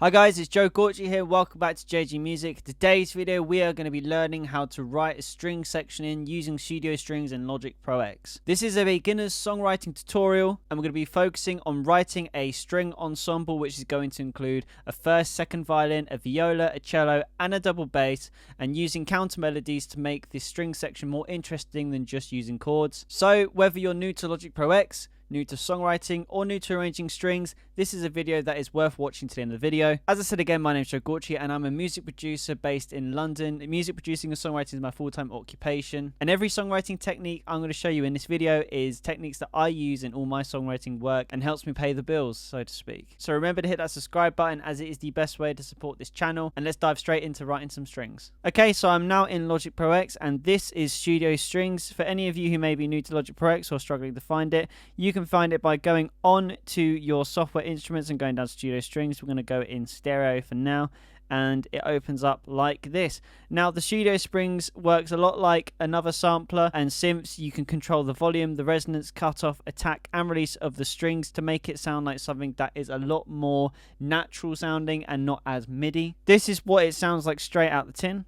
Hi guys, it's Joe Gorchie here. Welcome back to JG Music. Today's video we are going to be learning how to write a string section in using Studio Strings and Logic Pro X. This is a beginner's songwriting tutorial and we're going to be focusing on writing a string ensemble, which is going to include a first, second violin, a viola, a cello and a double bass, and using counter melodies to make this string section more interesting than just using chords. So whether you're new to Logic Pro X, new to songwriting, or new to arranging strings, this is a video that is worth watching to the end of the video. As I said again, my name is Joe Gorchie and I'm a music producer based in London. Music producing and songwriting is my full-time occupation, and every songwriting technique I'm going to show you in this video is techniques that I use in all my songwriting work and helps me pay the bills, so to speak. So remember to hit that subscribe button, as it is the best way to support this channel, and let's dive straight into writing some strings. Okay, so I'm now in Logic Pro X and this is Studio Strings. For any of you who may be new to Logic Pro X or struggling to find it, you can find it by going on to your software instruments and going down to Studio Strings. We're going to go in stereo for now, and it opens up like this. Now the Studio Strings works a lot like another sampler and synths. You can control the volume, the resonance, cutoff, attack and release of the strings to make it sound like something that is a lot more natural sounding and not as MIDI. This is what it sounds like straight out the tin.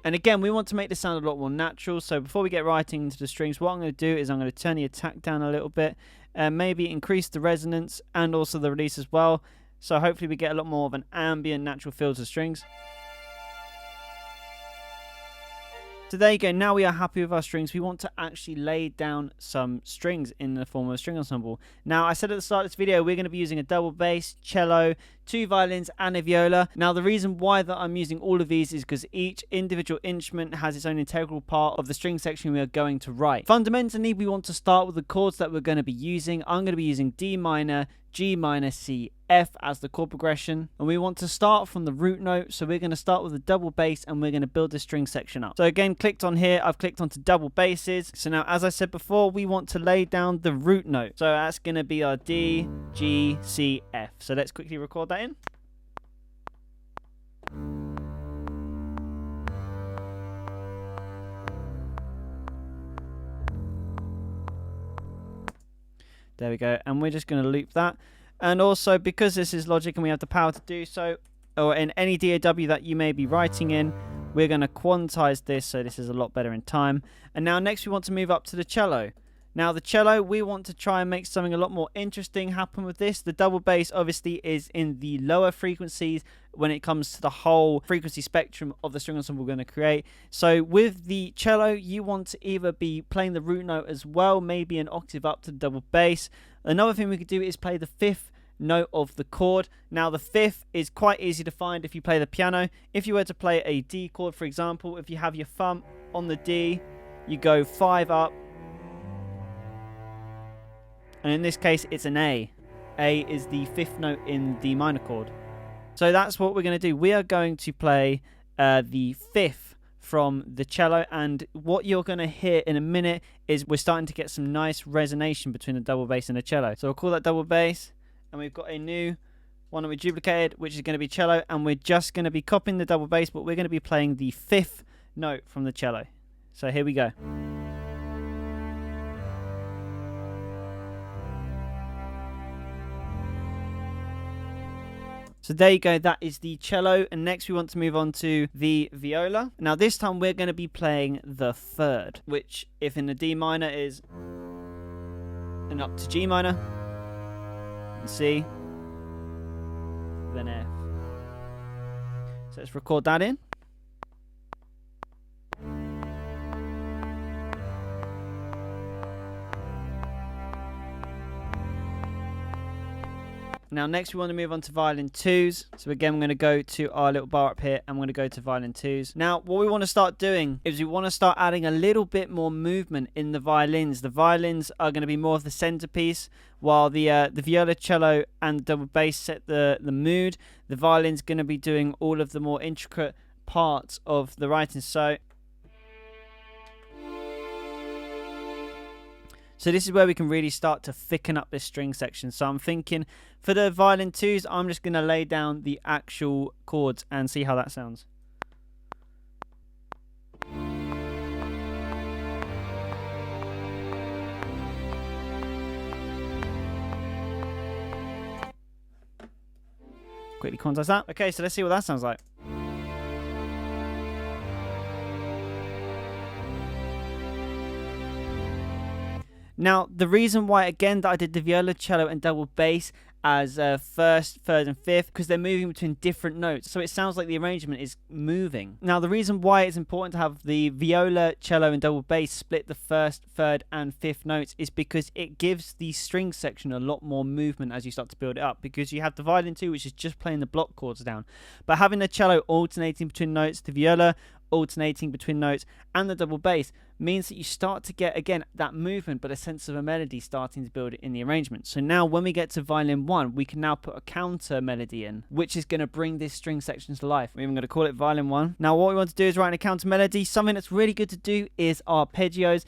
And again, we want to make this sound a lot more natural. So before we get writing into the strings, what I'm going to do is I'm going to turn the attack down a little bit and maybe increase the resonance and also the release as well. So hopefully we get a lot more of an ambient, natural feel to the strings. So there you go. Now we are happy with our strings. We want to actually lay down some strings in the form of a string ensemble. Now I said at the start of this video we're going to be using a double bass, cello, 2 violins and a viola. Now the reason why that I'm using all of these is because each individual instrument has its own integral part of the string section we are going to write. Fundamentally, we want to start with the chords that we're going to be using. I'm going to be using D minor, G minor, C, F as the chord progression, and we want to start from the root note. So we're going to start with a double bass and we're going to build the string section up. So again, clicked on here, I've clicked onto double basses. So now, as I said before, we want to lay down the root note. So that's going to be our D, G, C, F. So let's quickly record that in. There we go, and we're just going to loop that. And also, because this is Logic and we have the power to do so, or in any DAW that you may be writing in, we're going to quantize this so this is a lot better in time. And now next we want to move up to the cello. Now the cello, we want to try and make something a lot more interesting happen with this. The double bass obviously is in the lower frequencies when it comes to the whole frequency spectrum of the string ensemble we're going to create. So with the cello, you want to either be playing the root note as well, maybe an octave up to the double bass. Another thing we could do is play the 5th note of the chord. Now the 5th is quite easy to find if you play the piano. If you were to play a D chord, for example, if you have your thumb on the D, you go 5 up, and in this case it's an A. A is the 5th note in the minor chord. So that's what we're going to do. We are going to play the 5th from the cello, and what you're going to hear in a minute is we're starting to get some nice resonation between the double bass and the cello. So we'll call that double bass, and we've got a new one that we duplicated, which is going to be cello, and we're just going to be copying the double bass, but we're going to be playing the 5th note from the cello. So here we go. So there you go, that is the cello, and next we want to move on to the viola. Now this time we're going to be playing the 3rd, which if in the D minor is and up to G minor, and C, then F. So let's record that in. Now next we want to move on to violin 2s. So again, I'm going to go to our little bar up here and I'm going to go to violin 2s. Now what we want to start doing is we want to start adding a little bit more movement in the violins. The violins are going to be more of the centerpiece, while the viola, cello and double bass set the mood. The violin's going to be doing all of the more intricate parts of the writing. So this is where we can really start to thicken up this string section. So I'm thinking for the violin 2s, I'm just going to lay down the actual chords and see how that sounds. quickly quantize that. Okay, so let's see what that sounds like. Now, the reason why, again, that I did the viola, cello, and double bass as first, third, and fifth, because they're moving between different notes. So it sounds like the arrangement is moving. Now, the reason why it's important to have the viola, cello, and double bass split the first, third, and fifth notes is because it gives the string section a lot more movement as you start to build it up, because you have the violin too, which is just playing the block chords down. But having the cello alternating between notes, the viola alternating between notes, and the double bass means that you start to get, again, that movement, but a sense of a melody starting to build in the arrangement. So now when we get to violin 1, we can now put a counter melody in, which is going to bring this string section to life. We're even going to call it violin 1. Now what we want to do is write in a counter melody. Something that's really good to do is arpeggios.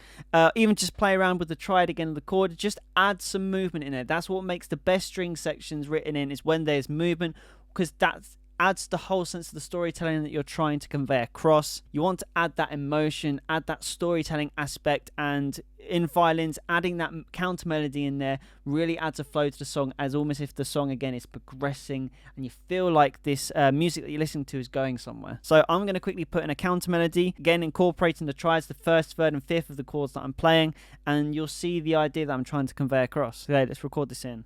Even just play around with the triad again of the chord. Just add some movement in there. That's what makes the best string sections written in, is when there's movement, because that's adds the whole sense of the storytelling that you're trying to convey across. You want to add that emotion, add that storytelling aspect, and in violins, adding that counter melody in there really adds a flow to the song, as almost if the song again is progressing and you feel like this music that you're listening to is going somewhere. So I'm going to quickly put in a counter melody, again incorporating the triads, the first, third, and fifth of the chords that I'm playing, and you'll see the idea that I'm trying to convey across. Okay, let's record this in.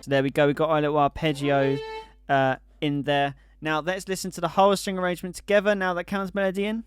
So there we go, we got our little arpeggio in there. Now let's listen to the whole string arrangement together, now that counts melody in.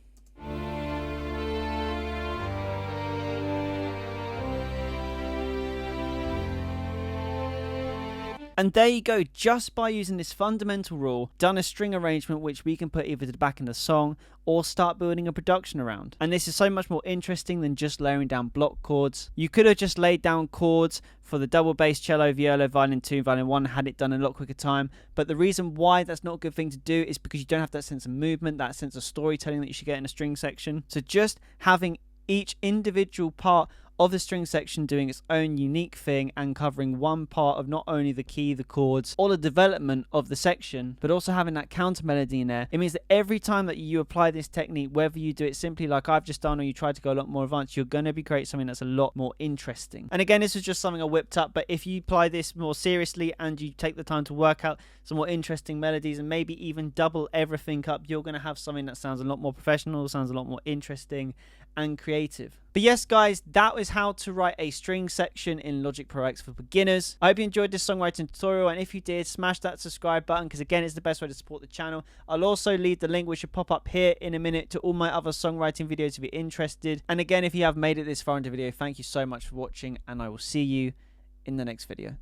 And there you go, just by using this fundamental rule, done a string arrangement which we can put either to the back in the song or start building a production around. And this is so much more interesting than just layering down block chords. You could have just laid down chords for the double bass, cello, viola, violin 2, violin 1, had it done in a lot quicker time. But the reason why that's not a good thing to do is because you don't have that sense of movement, that sense of storytelling that you should get in a string section. So just having each individual part of the string section doing its own unique thing and covering one part of not only the key, the chords, or the development of the section, but also having that counter melody in there. It means that every time that you apply this technique, whether you do it simply like I've just done or you try to go a lot more advanced, you're going to be creating something that's a lot more interesting. And again, this is just something I whipped up, but if you apply this more seriously and you take the time to work out some more interesting melodies and maybe even double everything up, you're going to have something that sounds a lot more professional, sounds a lot more interesting and creative. But yes guys, that was how to write a string section in Logic Pro X for beginners. I hope you enjoyed this songwriting tutorial, and if you did, smash that subscribe button, because again, it's the best way to support the channel. I'll also leave the link which should pop up here in a minute to all my other songwriting videos if you're interested. And again, if you have made it this far into the video, thank you so much for watching, and I will see you in the next video.